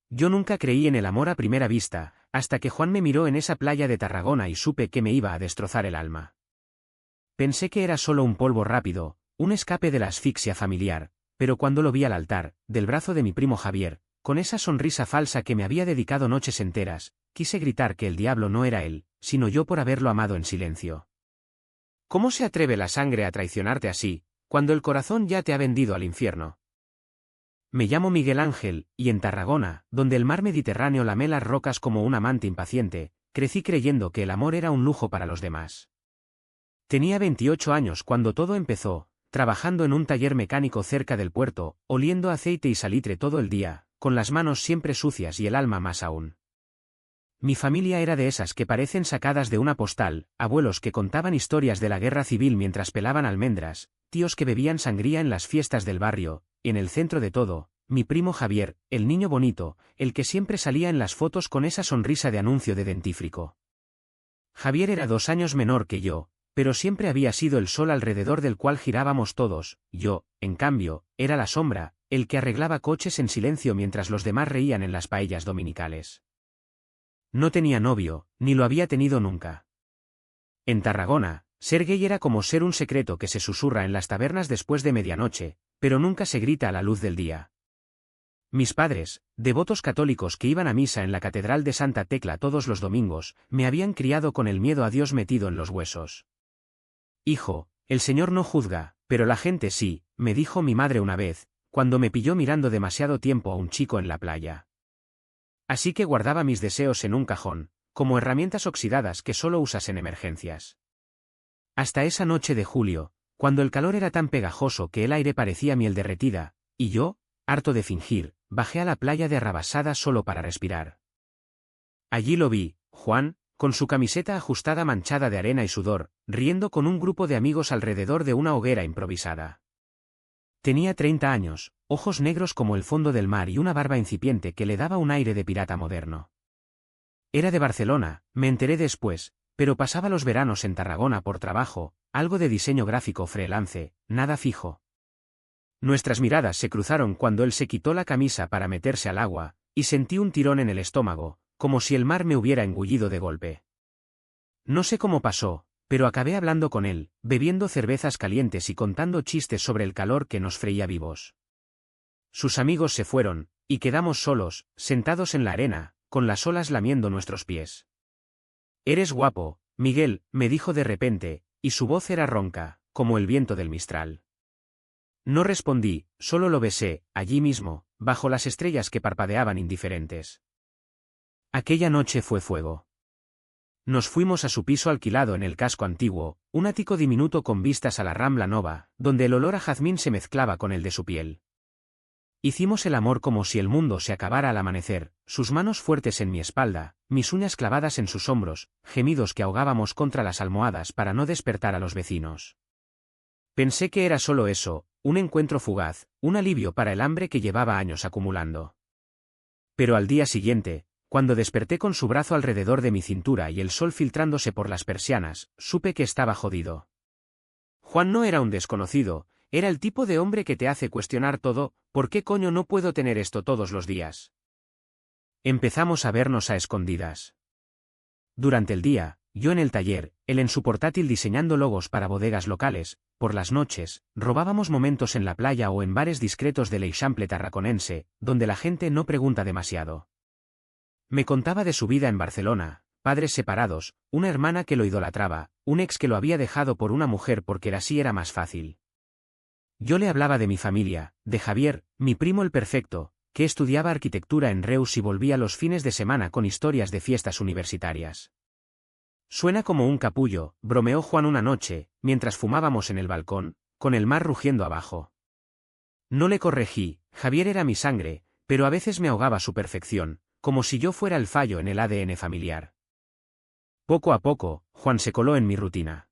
Yo nunca creí en el amor a primera vista, hasta que Juan me miró en esa playa de Tarragona y supe que me iba a destrozar el alma. Pensé que era solo un polvo rápido, un escape de la asfixia familiar, pero cuando lo vi al altar, del brazo de mi primo Javier, con esa sonrisa falsa que me había dedicado noches enteras, quise gritar que el diablo no era él, sino yo por haberlo amado en silencio. ¿Cómo se atreve la sangre a traicionarte así, cuando el corazón ya te ha vendido al infierno? Me llamo Miguel Ángel, y en Tarragona, donde el mar Mediterráneo lame las rocas como un amante impaciente, crecí creyendo que el amor era un lujo para los demás. Tenía 28 años cuando todo empezó, trabajando en un taller mecánico cerca del puerto, oliendo aceite y salitre todo el día, con las manos siempre sucias y el alma más aún. Mi familia era de esas que parecen sacadas de una postal, abuelos que contaban historias de la guerra civil mientras pelaban almendras, tíos que bebían sangría en las fiestas del barrio, y en el centro de todo, mi primo Javier, el niño bonito, el que siempre salía en las fotos con esa sonrisa de anuncio de dentífrico. Javier era 2 años menor que yo, pero siempre había sido el sol alrededor del cual girábamos todos, yo, en cambio, era la sombra, el que arreglaba coches en silencio mientras los demás reían en las paellas dominicales. No tenía novio, ni lo había tenido nunca. En Tarragona, ser gay era como ser un secreto que se susurra en las tabernas después de medianoche, pero nunca se grita a la luz del día. Mis padres, devotos católicos que iban a misa en la Catedral de Santa Tecla todos los domingos, me habían criado con el miedo a Dios metido en los huesos. Hijo, el Señor no juzga, pero la gente sí, me dijo mi madre una vez, cuando me pilló mirando demasiado tiempo a un chico en la playa. Así que guardaba mis deseos en un cajón, como herramientas oxidadas que solo usas en emergencias. Hasta esa noche de julio, cuando el calor era tan pegajoso que el aire parecía miel derretida, y yo, harto de fingir, bajé a la playa de Arrabasada solo para respirar. Allí lo vi, Juan, con su camiseta ajustada manchada de arena y sudor, riendo con un grupo de amigos alrededor de una hoguera improvisada. Tenía 30 años, ojos negros como el fondo del mar y una barba incipiente que le daba un aire de pirata moderno. Era de Barcelona, me enteré después, pero pasaba los veranos en Tarragona por trabajo, algo de diseño gráfico freelance, nada fijo. Nuestras miradas se cruzaron cuando él se quitó la camisa para meterse al agua, y sentí un tirón en el estómago, como si el mar me hubiera engullido de golpe. No sé cómo pasó, pero acabé hablando con él, bebiendo cervezas calientes y contando chistes sobre el calor que nos freía vivos. Sus amigos se fueron, y quedamos solos, sentados en la arena, con las olas lamiendo nuestros pies. «Eres guapo, Miguel», me dijo de repente, y su voz era ronca, como el viento del Mistral. No respondí, solo lo besé, allí mismo, bajo las estrellas que parpadeaban indiferentes. Aquella noche fue fuego. Nos fuimos a su piso alquilado en el casco antiguo, un ático diminuto con vistas a la Rambla Nova, donde el olor a jazmín se mezclaba con el de su piel. Hicimos el amor como si el mundo se acabara al amanecer, sus manos fuertes en mi espalda, mis uñas clavadas en sus hombros, gemidos que ahogábamos contra las almohadas para no despertar a los vecinos. Pensé que era solo eso, un encuentro fugaz, un alivio para el hambre que llevaba años acumulando. Pero al día siguiente, cuando desperté con su brazo alrededor de mi cintura y el sol filtrándose por las persianas, supe que estaba jodido. Juan no era un desconocido, era el tipo de hombre que te hace cuestionar todo. ¿Por qué coño no puedo tener esto todos los días? Empezamos a vernos a escondidas. Durante el día, yo en el taller, él en su portátil diseñando logos para bodegas locales. Por las noches, robábamos momentos en la playa o en bares discretos del Eixample tarraconense, donde la gente no pregunta demasiado. Me contaba de su vida en Barcelona, padres separados, una hermana que lo idolatraba, un ex que lo había dejado por una mujer porque así era más fácil. Yo le hablaba de mi familia, de Javier, mi primo el perfecto, que estudiaba arquitectura en Reus y volvía los fines de semana con historias de fiestas universitarias. Suena como un capullo, bromeó Juan una noche, mientras fumábamos en el balcón, con el mar rugiendo abajo. No le corregí, Javier era mi sangre, pero a veces me ahogaba su perfección, como si yo fuera el fallo en el ADN familiar. Poco a poco, Juan se coló en mi rutina.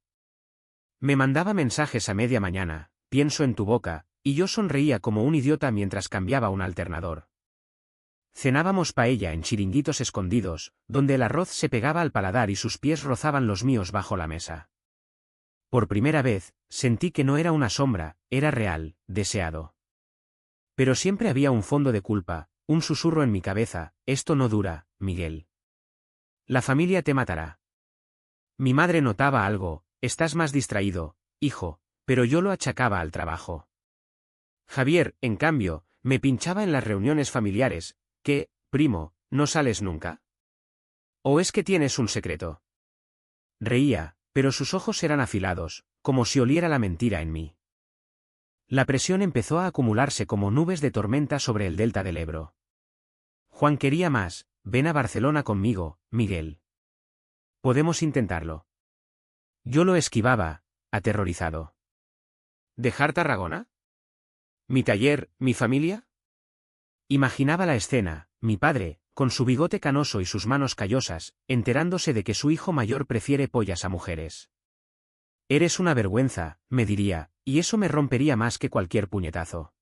Me mandaba mensajes a media mañana, pienso en tu boca, y yo sonreía como un idiota mientras cambiaba un alternador. Cenábamos paella en chiringuitos escondidos, donde el arroz se pegaba al paladar y sus pies rozaban los míos bajo la mesa. Por primera vez, sentí que no era una sombra, era real, deseado. Pero siempre había un fondo de culpa, Un susurro en mi cabeza: esto no dura, Miguel. La familia te matará. Mi madre notaba algo: estás más distraído, hijo, pero yo lo achacaba al trabajo. Javier, en cambio, me pinchaba en las reuniones familiares. ¿Qué, primo, no sales nunca? ¿O es que tienes un secreto? Reía, pero sus ojos eran afilados, como si oliera la mentira en mí. La presión empezó a acumularse como nubes de tormenta sobre el delta del Ebro. Juan quería más: ven a Barcelona conmigo, Miguel. Podemos intentarlo. Yo lo esquivaba, aterrorizado. ¿Dejar Tarragona? ¿Mi taller, mi familia? Imaginaba la escena: mi padre, con su bigote canoso y sus manos callosas, enterándose de que su hijo mayor prefiere pollas a mujeres. Eres una vergüenza, me diría, y eso me rompería más que cualquier puñetazo.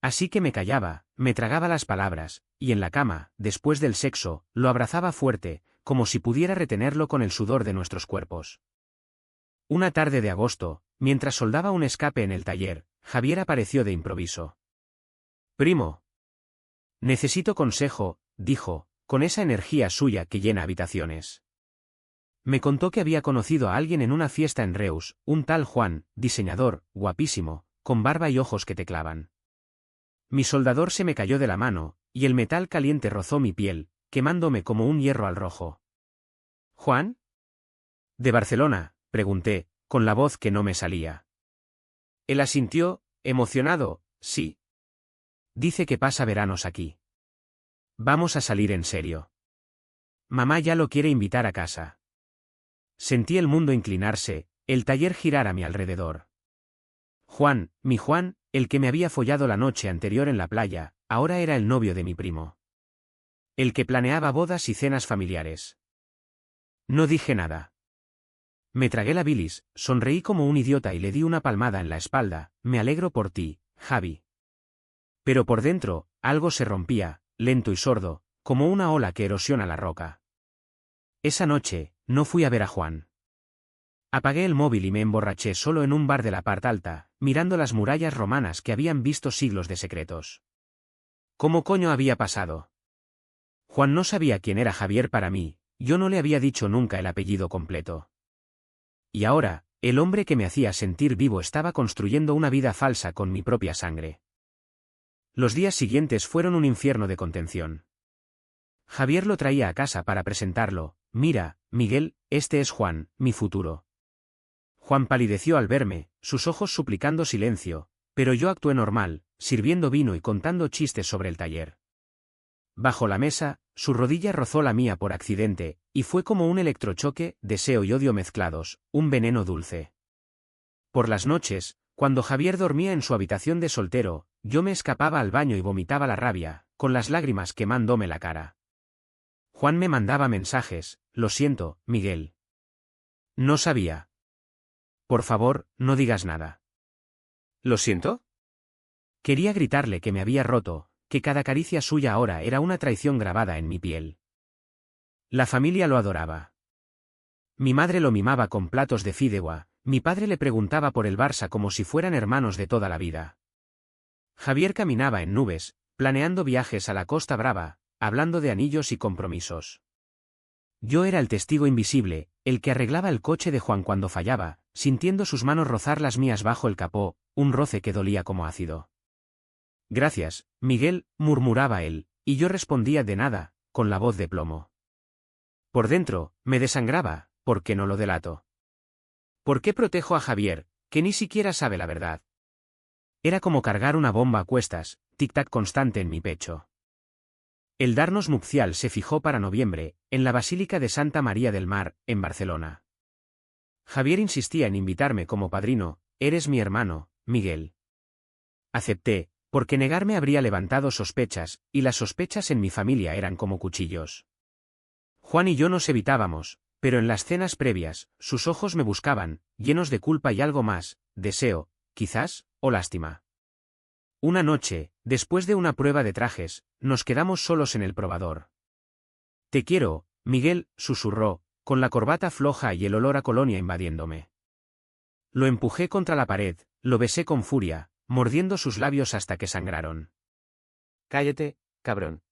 Así que me callaba, me tragaba las palabras, y en la cama, después del sexo, lo abrazaba fuerte, como si pudiera retenerlo con el sudor de nuestros cuerpos. Una tarde de agosto, mientras soldaba un escape en el taller, Javier apareció de improviso. Primo. Necesito consejo, dijo, con esa energía suya que llena habitaciones. Me contó que había conocido a alguien en una fiesta en Reus, un tal Juan, diseñador, guapísimo, con barba y ojos que te clavan. Mi soldador se me cayó de la mano, y el metal caliente rozó mi piel, quemándome como un hierro al rojo. ¿Juan? ¿De Barcelona?, pregunté, con la voz que no me salía. Él asintió, emocionado: sí. Dice que pasa veranos aquí. Vamos a salir en serio. Mamá ya lo quiere invitar a casa. Sentí el mundo inclinarse, el taller girar a mi alrededor. Juan, mi Juan, el que me había follado la noche anterior en la playa, ahora era el novio de mi primo. El que planeaba bodas y cenas familiares. No dije nada. Me tragué la bilis, sonreí como un idiota y le di una palmada en la espalda: me alegro por ti, Javi. Pero por dentro, algo se rompía, lento y sordo, como una ola que erosiona la roca. Esa noche, no fui a ver a Juan. Apagué el móvil y me emborraché solo en un bar de la parte alta, mirando las murallas romanas que habían visto siglos de secretos. ¿Cómo coño había pasado? Juan no sabía quién era Javier para mí, yo no le había dicho nunca el apellido completo. Y ahora, el hombre que me hacía sentir vivo estaba construyendo una vida falsa con mi propia sangre. Los días siguientes fueron un infierno de contención. Javier lo traía a casa para presentarlo: mira, Miguel, este es Juan, mi futuro. Juan palideció al verme, sus ojos suplicando silencio, pero yo actué normal, sirviendo vino y contando chistes sobre el taller. Bajo la mesa, su rodilla rozó la mía por accidente, y fue como un electrochoque: deseo y odio mezclados, un veneno dulce. Por las noches, cuando Javier dormía en su habitación de soltero, yo me escapaba al baño y vomitaba la rabia, con las lágrimas quemándome la cara. Juan me mandaba mensajes: lo siento, Miguel. No sabía. Por favor, no digas nada. ¿Lo siento? Quería gritarle que me había roto, que cada caricia suya ahora era una traición grabada en mi piel. La familia lo adoraba. Mi madre lo mimaba con platos de fideuá, mi padre le preguntaba por el Barça como si fueran hermanos de toda la vida. Javier caminaba en nubes, planeando viajes a la Costa Brava, hablando de anillos y compromisos. Yo era el testigo invisible, el que arreglaba el coche de Juan cuando fallaba, sintiendo sus manos rozar las mías bajo el capó, un roce que dolía como ácido. Gracias, Miguel, murmuraba él, y yo respondía: de nada, con la voz de plomo. Por dentro, me desangraba: ¿por qué no lo delato? ¿Por qué protejo a Javier, que ni siquiera sabe la verdad? Era como cargar una bomba a cuestas, tic-tac constante en mi pecho. El darnos nupcial se fijó para noviembre, en la Basílica de Santa María del Mar, en Barcelona. Javier insistía en invitarme como padrino: eres mi hermano, Miguel. Acepté, porque negarme habría levantado sospechas, y las sospechas en mi familia eran como cuchillos. Juan y yo nos evitábamos, pero en las cenas previas, sus ojos me buscaban, llenos de culpa y algo más: deseo, quizás, o lástima. Una noche, después de una prueba de trajes, nos quedamos solos en el probador. Te quiero, Miguel, susurró, con la corbata floja y el olor a colonia invadiéndome. Lo empujé contra la pared, lo besé con furia, mordiendo sus labios hasta que sangraron. Cállate, cabrón.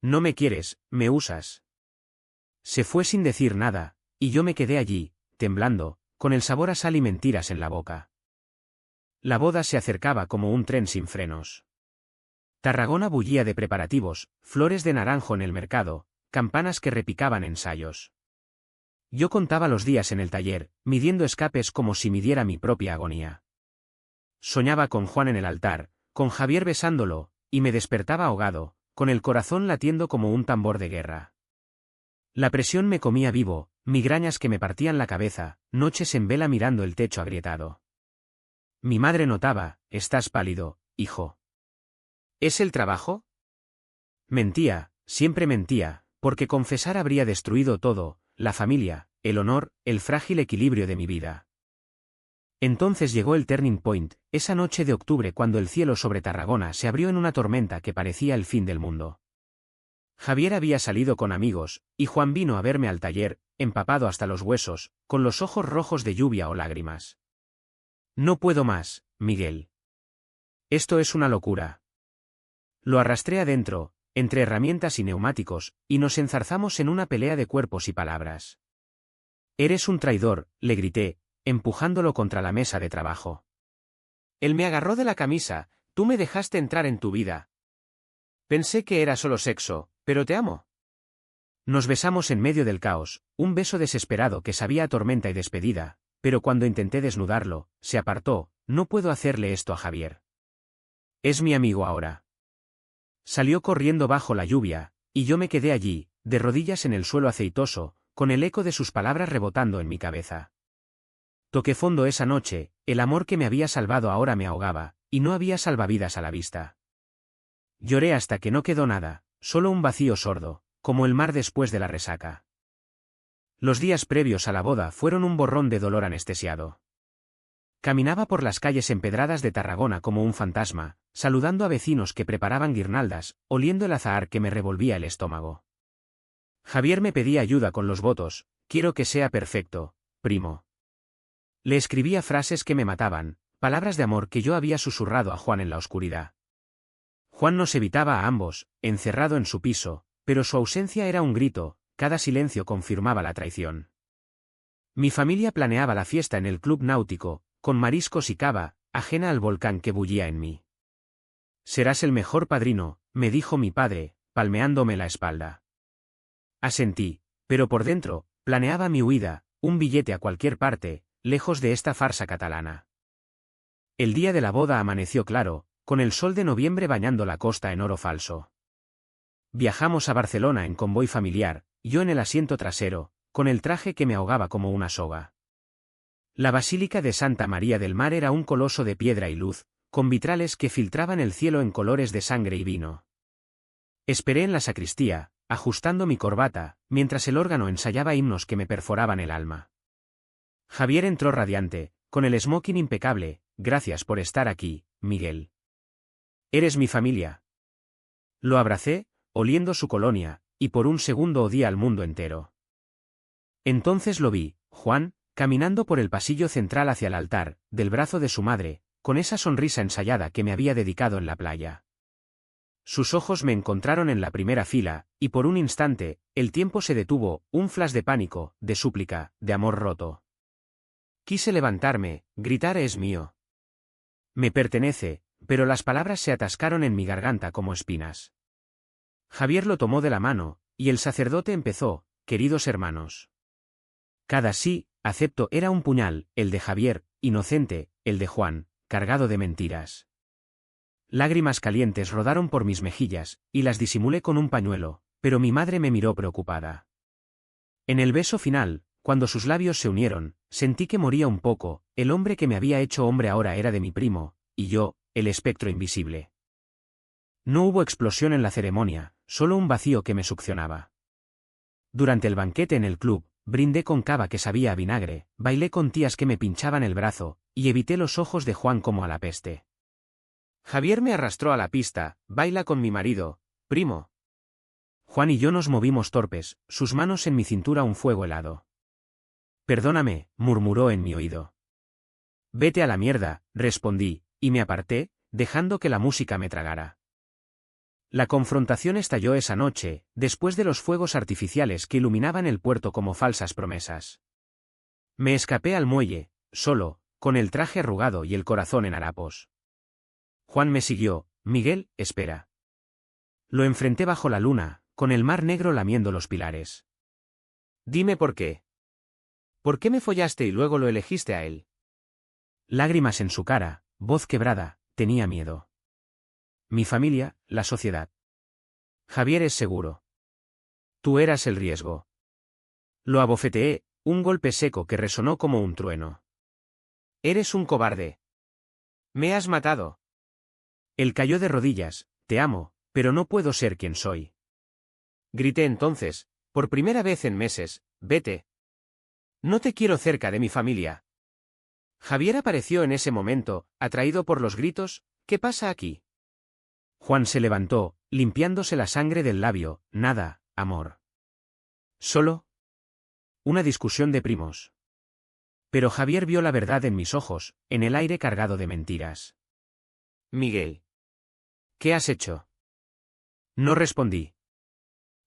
No me quieres, me usas. Se fue sin decir nada, y yo me quedé allí, temblando, con el sabor a sal y mentiras en la boca. La boda se acercaba como un tren sin frenos. Tarragona bullía de preparativos, flores de naranjo en el mercado, campanas que repicaban ensayos. Yo contaba los días en el taller, midiendo escapes como si midiera mi propia agonía. Soñaba con Juan en el altar, con Javier besándolo, y me despertaba ahogado, con el corazón latiendo como un tambor de guerra. La presión me comía vivo, migrañas que me partían la cabeza, noches en vela mirando el techo agrietado. Mi madre notaba: estás pálido, hijo. ¿Es el trabajo? Mentía, siempre mentía, porque confesar habría destruido todo, la familia, el honor, el frágil equilibrio de mi vida. Entonces llegó el turning point, esa noche de octubre cuando el cielo sobre Tarragona se abrió en una tormenta que parecía el fin del mundo. Javier había salido con amigos, y Juan vino a verme al taller, empapado hasta los huesos, con los ojos rojos de lluvia o lágrimas. No puedo más, Miguel. Esto es una locura. Lo arrastré adentro, entre herramientas y neumáticos, y nos enzarzamos en una pelea de cuerpos y palabras. Eres un traidor, le grité, empujándolo contra la mesa de trabajo. Él me agarró de la camisa: tú me dejaste entrar en tu vida. Pensé que era solo sexo, pero te amo. Nos besamos en medio del caos, un beso desesperado que sabía a tormenta y despedida, pero cuando intenté desnudarlo, se apartó: no puedo hacerle esto a Javier. Es mi amigo ahora. Salió corriendo bajo la lluvia, y yo me quedé allí, de rodillas en el suelo aceitoso, con el eco de sus palabras rebotando en mi cabeza. Toqué fondo esa noche, el amor que me había salvado ahora me ahogaba, y no había salvavidas a la vista. Lloré hasta que no quedó nada, solo un vacío sordo, como el mar después de la resaca. Los días previos a la boda fueron un borrón de dolor anestesiado. Caminaba por las calles empedradas de Tarragona como un fantasma, saludando a vecinos que preparaban guirnaldas, oliendo el azahar que me revolvía el estómago. Javier me pedía ayuda con los votos: quiero que sea perfecto, primo. Le escribía frases que me mataban, palabras de amor que yo había susurrado a Juan en la oscuridad. Juan nos evitaba a ambos, encerrado en su piso, pero su ausencia era un grito, cada silencio confirmaba la traición. Mi familia planeaba la fiesta en el club náutico, con mariscos y cava, ajena al volcán que bullía en mí. Serás el mejor padrino, me dijo mi padre, palmeándome la espalda. Asentí, pero por dentro, planeaba mi huida, un billete a cualquier parte, lejos de esta farsa catalana. El día de la boda amaneció claro, con el sol de noviembre bañando la costa en oro falso. Viajamos a Barcelona en convoy familiar, yo en el asiento trasero, con el traje que me ahogaba como una soga. La Basílica de Santa María del Mar era un coloso de piedra y luz, con vitrales que filtraban el cielo en colores de sangre y vino. Esperé en la sacristía, ajustando mi corbata, mientras el órgano ensayaba himnos que me perforaban el alma. Javier entró radiante, con el smoking impecable: gracias por estar aquí, Miguel. Eres mi familia. Lo abracé, oliendo su colonia, y por un segundo odié al mundo entero. Entonces lo vi, Juan, caminando por el pasillo central hacia el altar, del brazo de su madre, con esa sonrisa ensayada que me había dedicado en la playa. Sus ojos me encontraron en la primera fila, y por un instante, el tiempo se detuvo, un flash de pánico, de súplica, de amor roto. Quise levantarme, gritar: es mío. Me pertenece, pero las palabras se atascaron en mi garganta como espinas. Javier lo tomó de la mano, y el sacerdote empezó: queridos hermanos. Cada sí, acepto era un puñal, el de Javier, inocente, el de Juan, cargado de mentiras. Lágrimas calientes rodaron por mis mejillas, y las disimulé con un pañuelo, pero mi madre me miró preocupada. En el beso final, cuando sus labios se unieron, sentí que moría un poco: el hombre que me había hecho hombre ahora era de mi primo, y yo, el espectro invisible. No hubo explosión en la ceremonia, solo un vacío que me succionaba. Durante el banquete en el club, brindé con cava que sabía a vinagre, bailé con tías que me pinchaban el brazo, y evité los ojos de Juan como a la peste. Javier me arrastró a la pista: baila con mi marido, primo. Juan y yo nos movimos torpes, sus manos en mi cintura, un fuego helado. Perdóname, murmuró en mi oído. Vete a la mierda, respondí, y me aparté, dejando que la música me tragara. La confrontación estalló esa noche, después de los fuegos artificiales que iluminaban el puerto como falsas promesas. Me escapé al muelle, solo, con el traje arrugado y el corazón en harapos. Juan me siguió. Miguel, espera. Lo enfrenté bajo la luna, con el mar negro lamiendo los pilares. Dime por qué. ¿Por qué me follaste y luego lo elegiste a él? Lágrimas en su cara, voz quebrada, tenía miedo. Mi familia, la sociedad. Javier es seguro. Tú eras el riesgo. Lo abofeteé, un golpe seco que resonó como un trueno. Eres un cobarde. Me has matado. Él cayó de rodillas. Te amo, pero no puedo ser quien soy. Grité entonces, por primera vez en meses, vete. No te quiero cerca de mi familia. Javier apareció en ese momento, atraído por los gritos. ¿Qué pasa aquí? Juan se levantó, limpiándose la sangre del labio. Nada, amor. ¿Solo? Una discusión de primos. Pero Javier vio la verdad en mis ojos, en el aire cargado de mentiras. Miguel. ¿Qué has hecho? No respondí.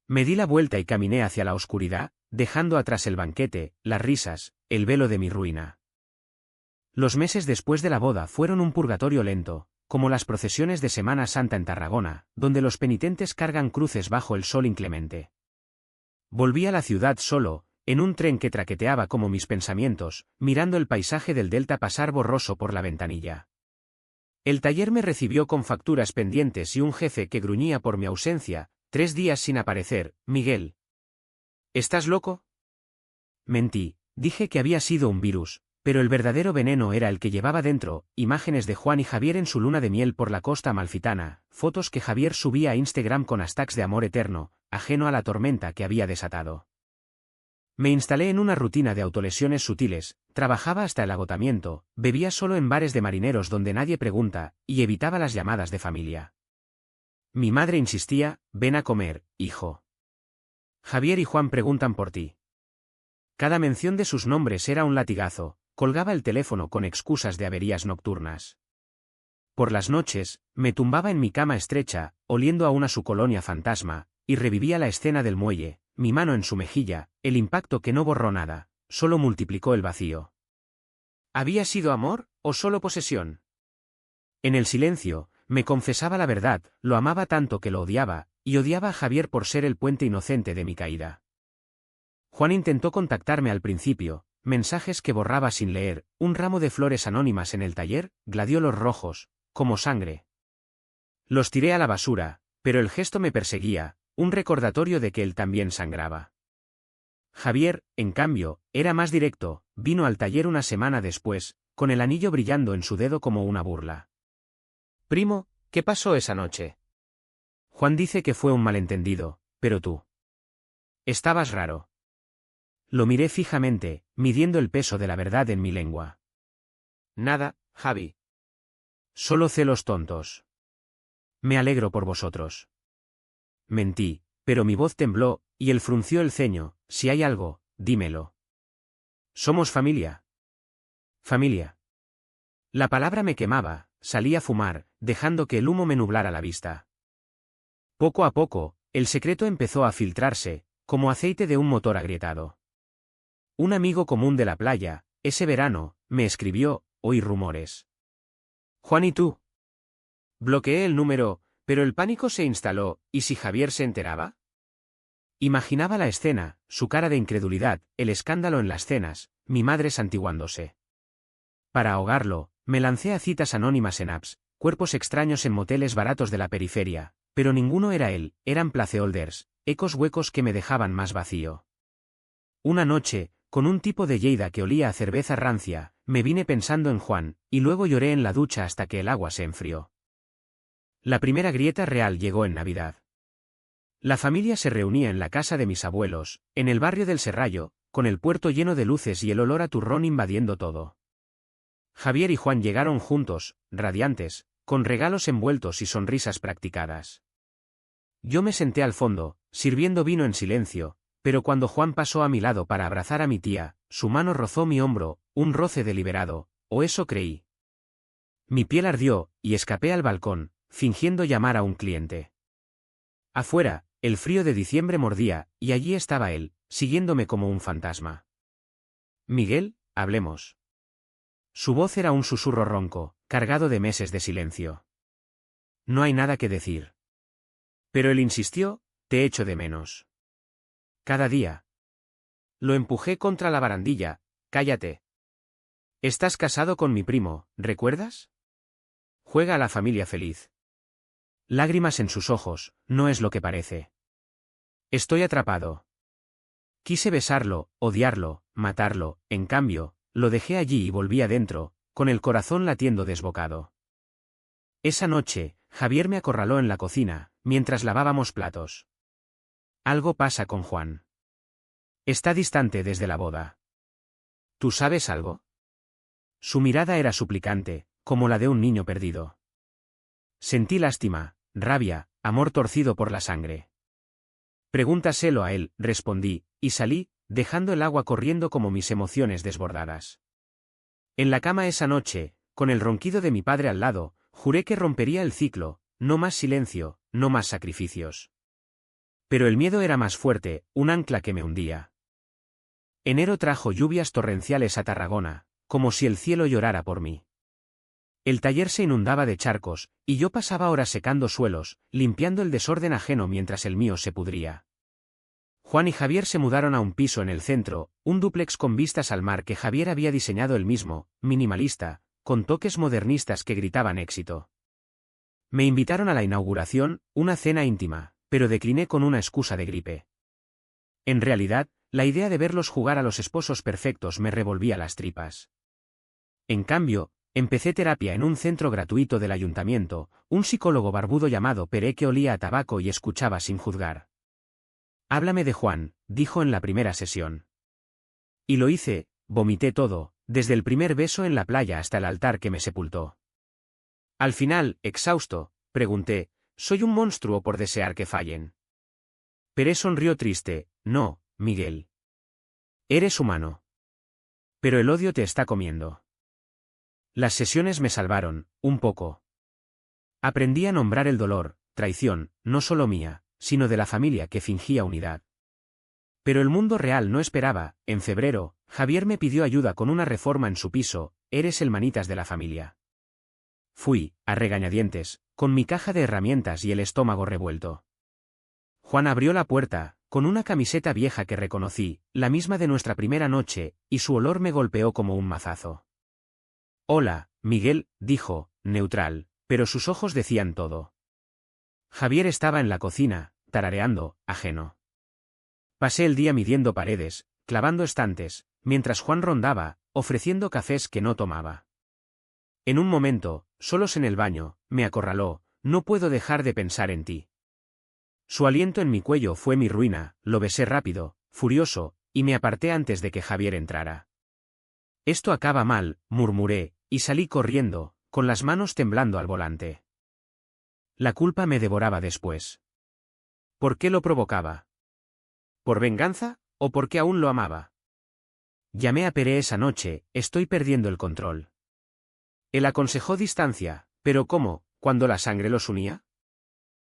Me di la vuelta y caminé hacia la oscuridad, dejando atrás el banquete, las risas, el velo de mi ruina. Los meses después de la boda fueron un purgatorio lento, como las procesiones de Semana Santa en Tarragona, donde los penitentes cargan cruces bajo el sol inclemente. Volví a la ciudad solo, en un tren que traqueteaba como mis pensamientos, mirando el paisaje del delta pasar borroso por la ventanilla. El taller me recibió con facturas pendientes y un jefe que gruñía por mi ausencia, 3 días sin aparecer. Miguel. ¿Estás loco? Mentí, dije que había sido un virus, pero el verdadero veneno era el que llevaba dentro, imágenes de Juan y Javier en su luna de miel por la costa amalfitana, fotos que Javier subía a Instagram con hashtags de amor eterno, ajeno a la tormenta que había desatado. Me instalé en una rutina de autolesiones sutiles, trabajaba hasta el agotamiento, bebía solo en bares de marineros donde nadie pregunta, y evitaba las llamadas de familia. Mi madre insistía, ven a comer, hijo. Javier y Juan preguntan por ti. Cada mención de sus nombres era un latigazo, colgaba el teléfono con excusas de averías nocturnas. Por las noches, me tumbaba en mi cama estrecha, oliendo aún a su colonia fantasma, y revivía la escena del muelle, mi mano en su mejilla, el impacto que no borró nada, solo multiplicó el vacío. ¿Había sido amor, o solo posesión? En el silencio, me confesaba la verdad, lo amaba tanto que lo odiaba, y odiaba a Javier por ser el puente inocente de mi caída. Juan intentó contactarme al principio, mensajes que borraba sin leer, un ramo de flores anónimas en el taller, gladiolos rojos, como sangre. Los tiré a la basura, pero el gesto me perseguía, un recordatorio de que él también sangraba. Javier, en cambio, era más directo, vino al taller una semana después, con el anillo brillando en su dedo como una burla. Primo, ¿qué pasó esa noche? Juan dice que fue un malentendido, pero tú. Estabas raro. Lo miré fijamente, midiendo el peso de la verdad en mi lengua. Nada, Javi. Solo celos tontos. Me alegro por vosotros. Mentí, pero mi voz tembló, y él frunció el ceño. Si hay algo, dímelo. Somos familia. Familia. La palabra me quemaba, salí a fumar, dejando que el humo me nublara la vista. Poco a poco, el secreto empezó a filtrarse, como aceite de un motor agrietado. Un amigo común de la playa, ese verano, me escribió, oí rumores. Juan y tú. Bloqueé el número, pero el pánico se instaló, ¿y si Javier se enteraba? Imaginaba la escena, su cara de incredulidad, el escándalo en las cenas, mi madre santiguándose. Para ahogarlo, me lancé a citas anónimas en apps, cuerpos extraños en moteles baratos de la periferia, pero ninguno era él, eran placeholders, ecos huecos que me dejaban más vacío. Una noche, con un tipo de Lleida que olía a cerveza rancia, me vine pensando en Juan, y luego lloré en la ducha hasta que el agua se enfrió. La primera grieta real llegó en Navidad. La familia se reunía en la casa de mis abuelos, en el barrio del Serrallo, con el puerto lleno de luces y el olor a turrón invadiendo todo. Javier y Juan llegaron juntos, radiantes, con regalos envueltos y sonrisas practicadas. Yo me senté al fondo, sirviendo vino en silencio, pero cuando Juan pasó a mi lado para abrazar a mi tía, su mano rozó mi hombro, un roce deliberado, o eso creí. Mi piel ardió, y escapé al balcón, fingiendo llamar a un cliente. Afuera, el frío de diciembre mordía, y allí estaba él, siguiéndome como un fantasma. Miguel, hablemos. Su voz era un susurro ronco, cargado de meses de silencio. No hay nada que decir. Pero él insistió, te echo de menos. Cada día. Lo empujé contra la barandilla, cállate. Estás casado con mi primo, ¿recuerdas? Juega a la familia feliz. Lágrimas en sus ojos, no es lo que parece. Estoy atrapado. Quise besarlo, odiarlo, matarlo, en cambio, lo dejé allí y volví adentro, con el corazón latiendo desbocado. Esa noche, Javier me acorraló en la cocina, mientras lavábamos platos. Algo pasa con Juan. Está distante desde la boda. ¿Tú sabes algo? Su mirada era suplicante, como la de un niño perdido. Sentí lástima, rabia, amor torcido por la sangre. Pregúntaselo a él, respondí, y salí, dejando el agua corriendo como mis emociones desbordadas. En la cama esa noche, con el ronquido de mi padre al lado, juré que rompería el ciclo, no más silencio, no más sacrificios. Pero el miedo era más fuerte, un ancla que me hundía. Enero trajo lluvias torrenciales a Tarragona, como si el cielo llorara por mí. El taller se inundaba de charcos, y yo pasaba horas secando suelos, limpiando el desorden ajeno mientras el mío se pudría. Juan y Javier se mudaron a un piso en el centro, un dúplex con vistas al mar que Javier había diseñado él mismo, minimalista, con toques modernistas que gritaban éxito. Me invitaron a la inauguración, una cena íntima, pero decliné con una excusa de gripe. En realidad, la idea de verlos jugar a los esposos perfectos me revolvía las tripas. En cambio, empecé terapia en un centro gratuito del ayuntamiento, un psicólogo barbudo llamado Pere que olía a tabaco y escuchaba sin juzgar. Háblame de Juan, dijo en la primera sesión. Y lo hice, vomité todo, desde el primer beso en la playa hasta el altar que me sepultó. Al final, exhausto, pregunté, ¿soy un monstruo por desear que fallen? Pere sonrió triste, no, Miguel. Eres humano. Pero el odio te está comiendo. Las sesiones me salvaron, un poco. Aprendí a nombrar el dolor, traición, no solo mía, sino de la familia que fingía unidad. Pero el mundo real no esperaba. En febrero, Javier me pidió ayuda con una reforma en su piso, eres el manitas de la familia. Fui, a regañadientes, con mi caja de herramientas y el estómago revuelto. Juan abrió la puerta, con una camiseta vieja que reconocí, la misma de nuestra primera noche, y su olor me golpeó como un mazazo. Hola, Miguel, dijo, neutral, pero sus ojos decían todo. Javier estaba en la cocina, tarareando, ajeno. Pasé el día midiendo paredes, clavando estantes, mientras Juan rondaba, ofreciendo cafés que no tomaba. En un momento, solos en el baño, me acorraló, no puedo dejar de pensar en ti. Su aliento en mi cuello fue mi ruina, lo besé rápido, furioso, y me aparté antes de que Javier entrara. Esto acaba mal, murmuré, y salí corriendo, con las manos temblando al volante. La culpa me devoraba después. ¿Por qué lo provocaba? ¿Por venganza, o porque aún lo amaba? Llamé a Pere esa noche, estoy perdiendo el control. Él aconsejó distancia, pero ¿cómo, cuando la sangre los unía?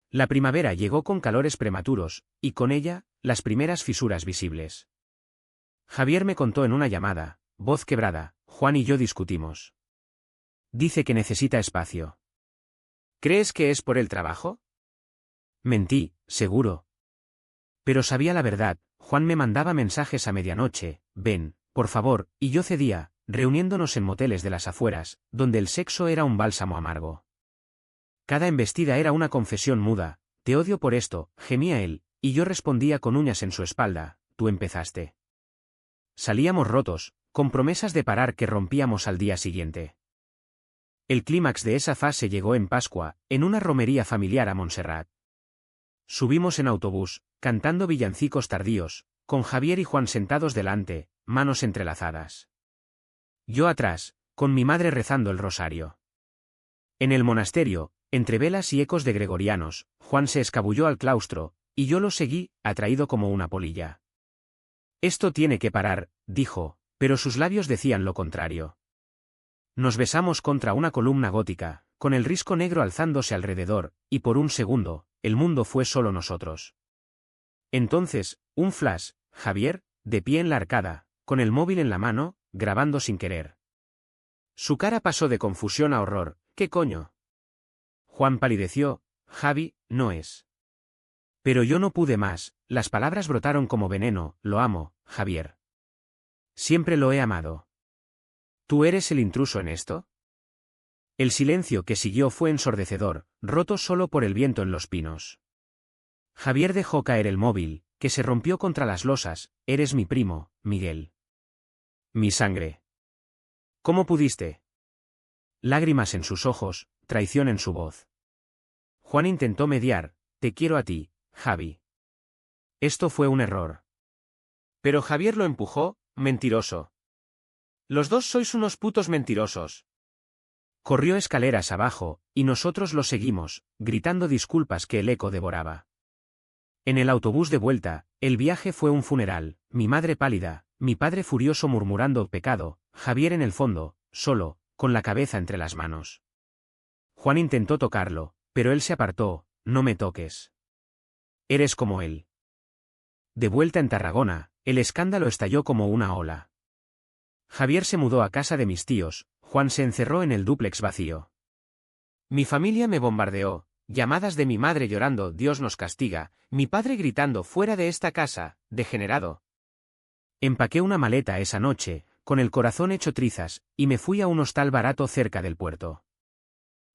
La primavera llegó con calores prematuros, y con ella, las primeras fisuras visibles. Javier me contó en una llamada, voz quebrada, Juan y yo discutimos. Dice que necesita espacio. ¿Crees que es por el trabajo? Mentí, seguro. Pero sabía la verdad, Juan me mandaba mensajes a medianoche, ven, por favor, y yo cedía, reuniéndonos en moteles de las afueras, donde el sexo era un bálsamo amargo. Cada embestida era una confesión muda, te odio por esto, gemía él, y yo respondía con uñas en su espalda, tú empezaste. Salíamos rotos, con promesas de parar que rompíamos al día siguiente. El clímax de esa fase llegó en Pascua, en una romería familiar a Montserrat. Subimos en autobús, cantando villancicos tardíos, con Javier y Juan sentados delante, manos entrelazadas. Yo atrás, con mi madre rezando el rosario. En el monasterio, entre velas y ecos de gregorianos, Juan se escabulló al claustro, y yo lo seguí, atraído como una polilla. Esto tiene que parar, dijo, pero sus labios decían lo contrario. Nos besamos contra una columna gótica, con el risco negro alzándose alrededor, y por un segundo, el mundo fue solo nosotros. Entonces, un flash, Javier, de pie en la arcada, con el móvil en la mano, grabando sin querer. Su cara pasó de confusión a horror. ¿Qué coño? Juan palideció. Javi, no es. Pero yo no pude más, las palabras brotaron como veneno. Lo amo, Javier. Siempre lo he amado. ¿Tú eres el intruso en esto? El silencio que siguió fue ensordecedor, roto solo por el viento en los pinos. Javier dejó caer el móvil, que se rompió contra las losas. Eres mi primo, Miguel. Mi sangre. ¿Cómo pudiste? Lágrimas en sus ojos, traición en su voz. Juan intentó mediar. Te quiero a ti, Javi. Esto fue un error. Pero Javier lo empujó. Mentiroso. Los dos sois unos putos mentirosos. Corrió escaleras abajo, y nosotros lo seguimos, gritando disculpas que el eco devoraba. En el autobús de vuelta, el viaje fue un funeral, mi madre pálida, mi padre furioso murmurando pecado, Javier en el fondo, solo, con la cabeza entre las manos. Juan intentó tocarlo, pero él se apartó. No me toques. Eres como él. De vuelta en Tarragona, el escándalo estalló como una ola. Javier se mudó a casa de mis tíos, Juan se encerró en el dúplex vacío. Mi familia me bombardeó, llamadas de mi madre llorando, Dios nos castiga, mi padre gritando, fuera de esta casa, degenerado. Empaqué una maleta esa noche, con el corazón hecho trizas, y me fui a un hostal barato cerca del puerto.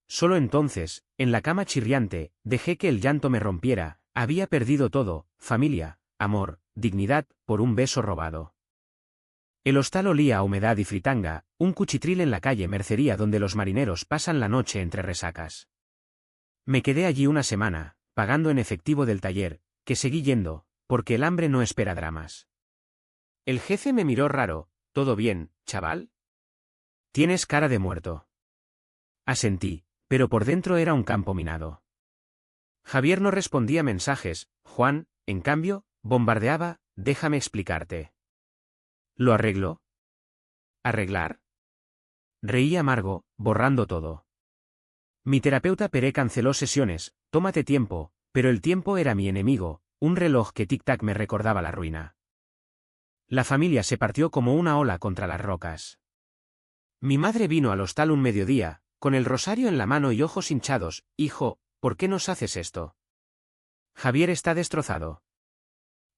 Solo entonces, en la cama chirriante, dejé que el llanto me rompiera. Había perdido todo, familia, amor, dignidad, por un beso robado. El hostal olía a humedad y fritanga, un cuchitril en la calle Mercería donde los marineros pasan la noche entre resacas. Me quedé allí una semana, pagando en efectivo del taller, que seguí yendo, porque el hambre no espera dramas. El jefe me miró raro. ¿Todo bien, chaval? Tienes cara de muerto. Asentí, pero por dentro era un campo minado. Javier no respondía mensajes, Juan, en cambio, bombardeaba. Déjame explicarte. ¿Lo arreglo? ¿Arreglar? Reí amargo, borrando todo. Mi terapeuta Pere canceló sesiones. Tómate tiempo, pero el tiempo era mi enemigo, un reloj que tic-tac me recordaba la ruina. La familia se partió como una ola contra las rocas. Mi madre vino al hostal un mediodía, con el rosario en la mano y ojos hinchados. Hijo, ¿por qué nos haces esto? Javier está destrozado.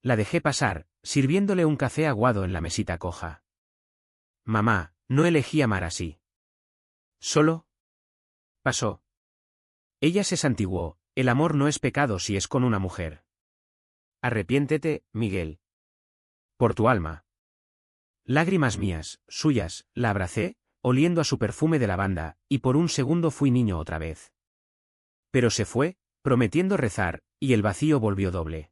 La dejé pasar, sirviéndole un café aguado en la mesita coja. Mamá, no elegí amar así. Solo pasó. Ella se santiguó. El amor no es pecado si es con una mujer. Arrepiéntete, Miguel. Por tu alma. Lágrimas mías, suyas, la abracé, oliendo a su perfume de lavanda, y por un segundo fui niño otra vez. Pero se fue, prometiendo rezar, y el vacío volvió doble.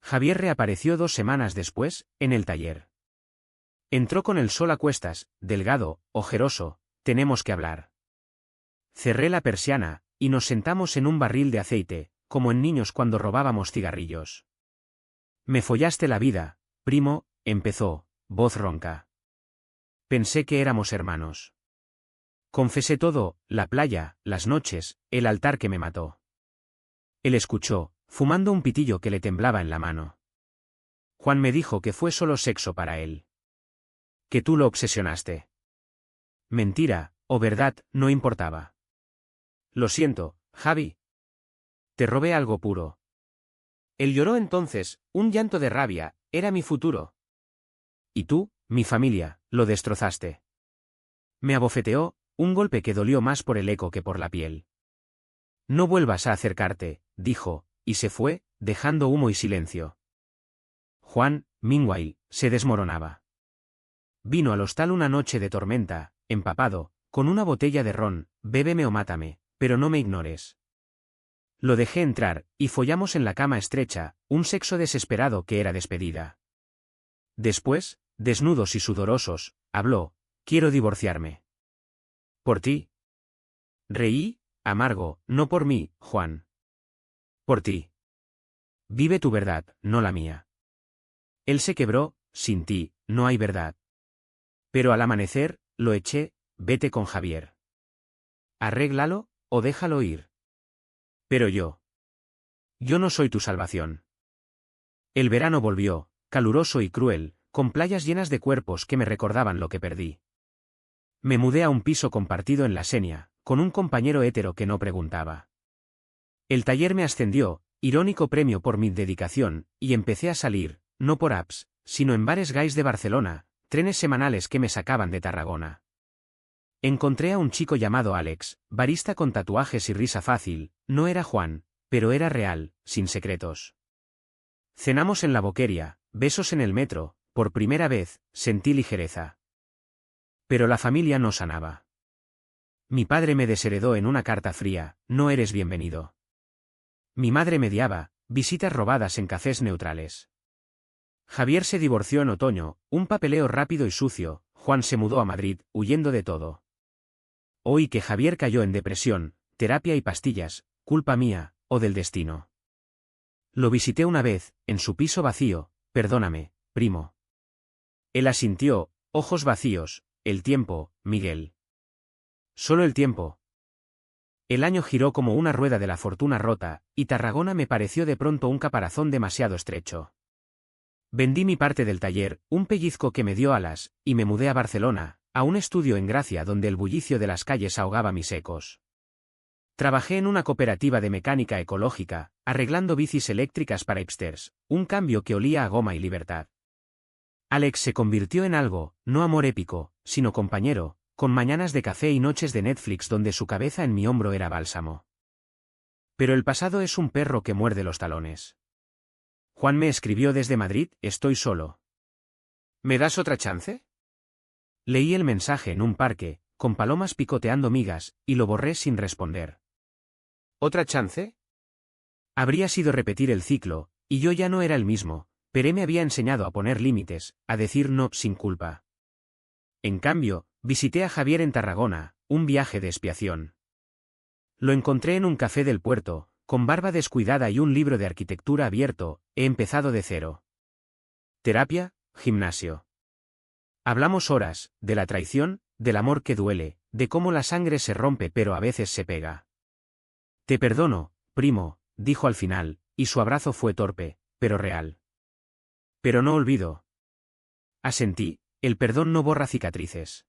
Javier reapareció 2 semanas después, en el taller. Entró con el sol a cuestas, delgado, ojeroso. Tenemos que hablar. Cerré la persiana, y nos sentamos en un barril de aceite, como en niños cuando robábamos cigarrillos. Me follaste la vida, primo, empezó, voz ronca. Pensé que éramos hermanos. Confesé todo, la playa, las noches, el altar que me mató. Él escuchó, fumando un pitillo que le temblaba en la mano. Juan me dijo que fue solo sexo para él. Que tú lo obsesionaste. Mentira, o verdad, no importaba. Lo siento, Javi. Te robé algo puro. Él lloró entonces, un llanto de rabia, era mi futuro. Y tú, mi familia, lo destrozaste. Me abofeteó, un golpe que dolió más por el eco que por la piel. No vuelvas a acercarte, dijo, y se fue, dejando humo y silencio. Juan, meanwhile, se desmoronaba. Vino al hostal una noche de tormenta, empapado, con una botella de ron. Bébeme o mátame, pero no me ignores. Lo dejé entrar, y follamos en la cama estrecha, un sexo desesperado que era despedida. Después, desnudos y sudorosos, habló, quiero divorciarme. ¿Por ti? Reí, amargo, no por mí, Juan. Por ti. Vive tu verdad, no la mía. Él se quebró, sin ti, no hay verdad. Pero al amanecer, lo eché, vete con Javier. Arréglalo, o déjalo ir. Pero yo. yo no soy tu salvación. El verano volvió, caluroso y cruel, con playas llenas de cuerpos que me recordaban lo que perdí. Me mudé a un piso compartido en La Sénia, con un compañero hétero que no preguntaba. El taller me ascendió, irónico premio por mi dedicación, y empecé a salir, no por apps, sino en bares gays de Barcelona, trenes semanales que me sacaban de Tarragona. Encontré a un chico llamado Alex, barista con tatuajes y risa fácil, no era Juan, pero era real, sin secretos. Cenamos en la Boqueria, besos en el metro, por primera vez, sentí ligereza. Pero la familia no sanaba. Mi padre me desheredó en una carta fría, no eres bienvenido. Mi madre mediaba, visitas robadas en cafés neutrales. Javier se divorció en otoño, un papeleo rápido y sucio, Juan se mudó a Madrid, huyendo de todo. Oí que Javier cayó en depresión, terapia y pastillas, culpa mía, o del destino. Lo visité una vez, en su piso vacío, perdóname, primo. Él asintió, ojos vacíos, el tiempo, Miguel. Solo el tiempo. El año giró como una rueda de la fortuna rota, y Tarragona me pareció de pronto un caparazón demasiado estrecho. Vendí mi parte del taller, un pellizco que me dio alas, y me mudé a Barcelona, a un estudio en Gracia donde el bullicio de las calles ahogaba mis ecos. Trabajé en una cooperativa de mecánica ecológica, arreglando bicis eléctricas para hipsters, un cambio que olía a goma y libertad. Alex se convirtió en algo, no amor épico, sino compañero, con mañanas de café y noches de Netflix donde su cabeza en mi hombro era bálsamo. Pero el pasado es un perro que muerde los talones. Juan me escribió desde Madrid, estoy solo. ¿Me das otra chance? Leí el mensaje en un parque, con palomas picoteando migas, y lo borré sin responder. ¿Otra chance? Habría sido repetir el ciclo, y yo ya no era el mismo, pero me había enseñado a poner límites, a decir no sin culpa. En cambio, visité a Javier en Tarragona, un viaje de expiación. Lo encontré en un café del puerto, con barba descuidada y un libro de arquitectura abierto, he empezado de cero. Terapia, gimnasio. Hablamos horas, de la traición, del amor que duele, de cómo la sangre se rompe pero a veces se pega. Te perdono, primo, dijo al final, y su abrazo fue torpe, pero real. Pero no olvido. Asentí, el perdón no borra cicatrices.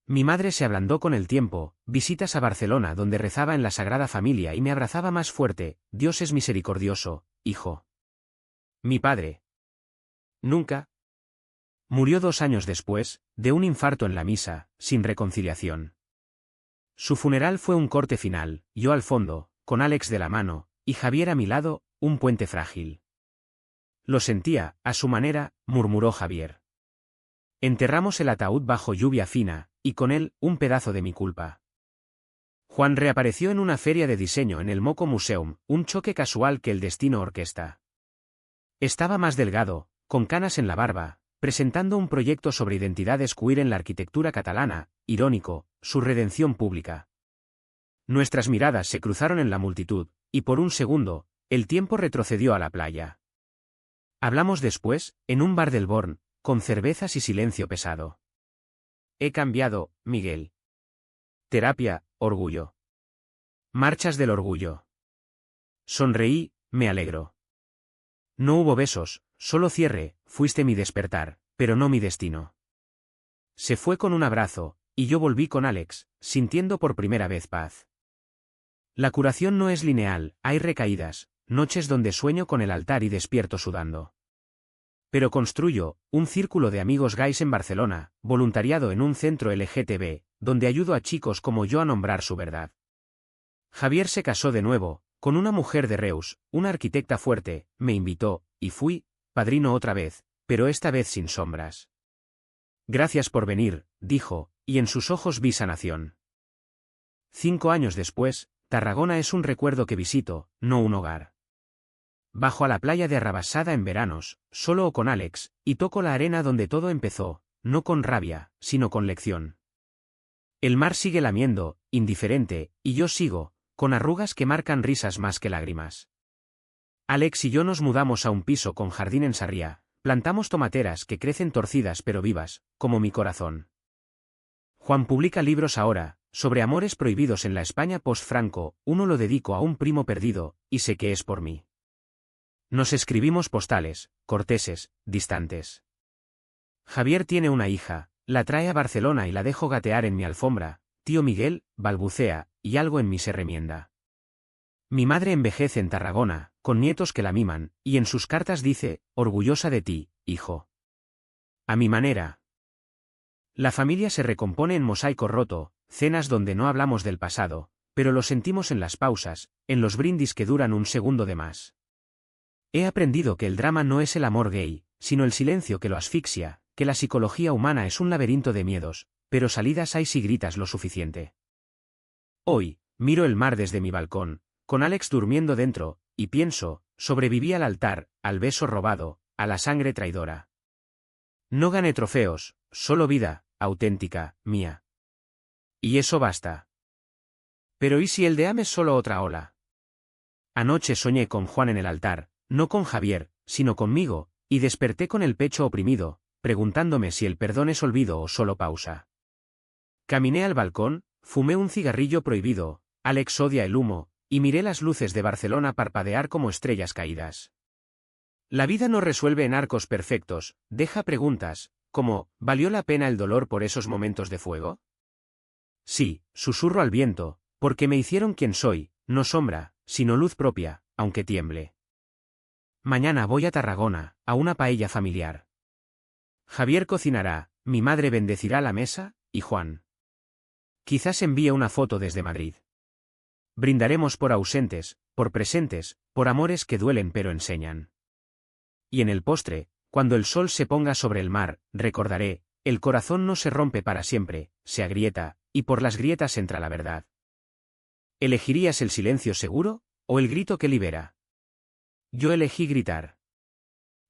Mi madre se ablandó con el tiempo, visitas a Barcelona donde rezaba en la Sagrada Familia y me abrazaba más fuerte, Dios es misericordioso, hijo. Mi padre. Nunca. Murió 2 años después, de un infarto en la misa, sin reconciliación. Su funeral fue un corte final, yo al fondo, con Alex de la mano, y Javier a mi lado, un puente frágil. Lo sentía, a su manera, murmuró Javier. Enterramos el ataúd bajo lluvia fina, y con él, un pedazo de mi culpa. Juan reapareció en una feria de diseño en el Moco Museum, un choque casual que el destino orquesta. Estaba más delgado, con canas en la barba, presentando un proyecto sobre identidades queer en la arquitectura catalana, irónico, su redención pública. Nuestras miradas se cruzaron en la multitud, y por un segundo, el tiempo retrocedió a la playa. Hablamos después, en un bar del Born, con cervezas y silencio pesado. He cambiado, Miguel. Terapia, orgullo. Marchas del orgullo. Sonreí, me alegro. No hubo besos, solo cierre, fuiste mi despertar, pero no mi destino. Se fue con un abrazo, y yo volví con Alex, sintiendo por primera vez paz. La curación no es lineal, hay recaídas, noches donde sueño con el altar y despierto sudando. Pero construyo, un círculo de amigos gays en Barcelona, voluntariado en un centro LGTB, donde ayudo a chicos como yo a nombrar su verdad. Javier se casó de nuevo, con una mujer de Reus, una arquitecta fuerte, me invitó, y fui, padrino otra vez, pero esta vez sin sombras. Gracias por venir, dijo, y en sus ojos vi sanación. 5 años después, Tarragona es un recuerdo que visito, no un hogar. Bajo a la playa de Arrabasada en veranos, solo o con Alex, y toco la arena donde todo empezó, no con rabia, sino con lección. El mar sigue lamiendo, indiferente, y yo sigo, con arrugas que marcan risas más que lágrimas. Alex y yo nos mudamos a un piso con jardín en Sarriá, plantamos tomateras que crecen torcidas pero vivas, como mi corazón. Juan publica libros ahora, sobre amores prohibidos en la España post-Franco, uno lo dedico a un primo perdido, y sé que es por mí. Nos escribimos postales, corteses, distantes. Javier tiene una hija, la trae a Barcelona y la dejo gatear en mi alfombra, tío Miguel, balbucea, y algo en mí se remienda. Mi madre envejece en Tarragona, con nietos que la miman, y en sus cartas dice, orgullosa de ti, hijo. A mi manera. La familia se recompone en mosaico roto, cenas donde no hablamos del pasado, pero lo sentimos en las pausas, en los brindis que duran un segundo de más. He aprendido que el drama no es el amor gay, sino el silencio que lo asfixia, que la psicología humana es un laberinto de miedos, pero salidas hay si gritas lo suficiente. Hoy, miro el mar desde mi balcón, con Alex durmiendo dentro, y pienso, sobreviví al altar, al beso robado, a la sangre traidora. No gané trofeos, solo vida, auténtica, mía. Y eso basta. Pero ¿y si el de Am es solo otra ola? Anoche soñé con Juan en el altar, no con Javier, sino conmigo, y desperté con el pecho oprimido, preguntándome si el perdón es olvido o solo pausa. Caminé al balcón, fumé un cigarrillo prohibido, Alex odia el humo, y miré las luces de Barcelona parpadear como estrellas caídas. La vida no resuelve en arcos perfectos, deja preguntas, como, ¿valió la pena el dolor por esos momentos de fuego? Sí, susurro al viento, porque me hicieron quien soy, no sombra, sino luz propia, aunque tiemble. Mañana voy a Tarragona, a una paella familiar. Javier cocinará, mi madre bendecirá la mesa, y Juan. Quizás envíe una foto desde Madrid. Brindaremos por ausentes, por presentes, por amores que duelen pero enseñan. Y en el postre, cuando el sol se ponga sobre el mar, recordaré, el corazón no se rompe para siempre, se agrieta, y por las grietas entra la verdad. ¿Elegirías el silencio seguro, o el grito que libera? Yo elegí gritar.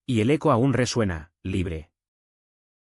Y el eco aún resuena, libre.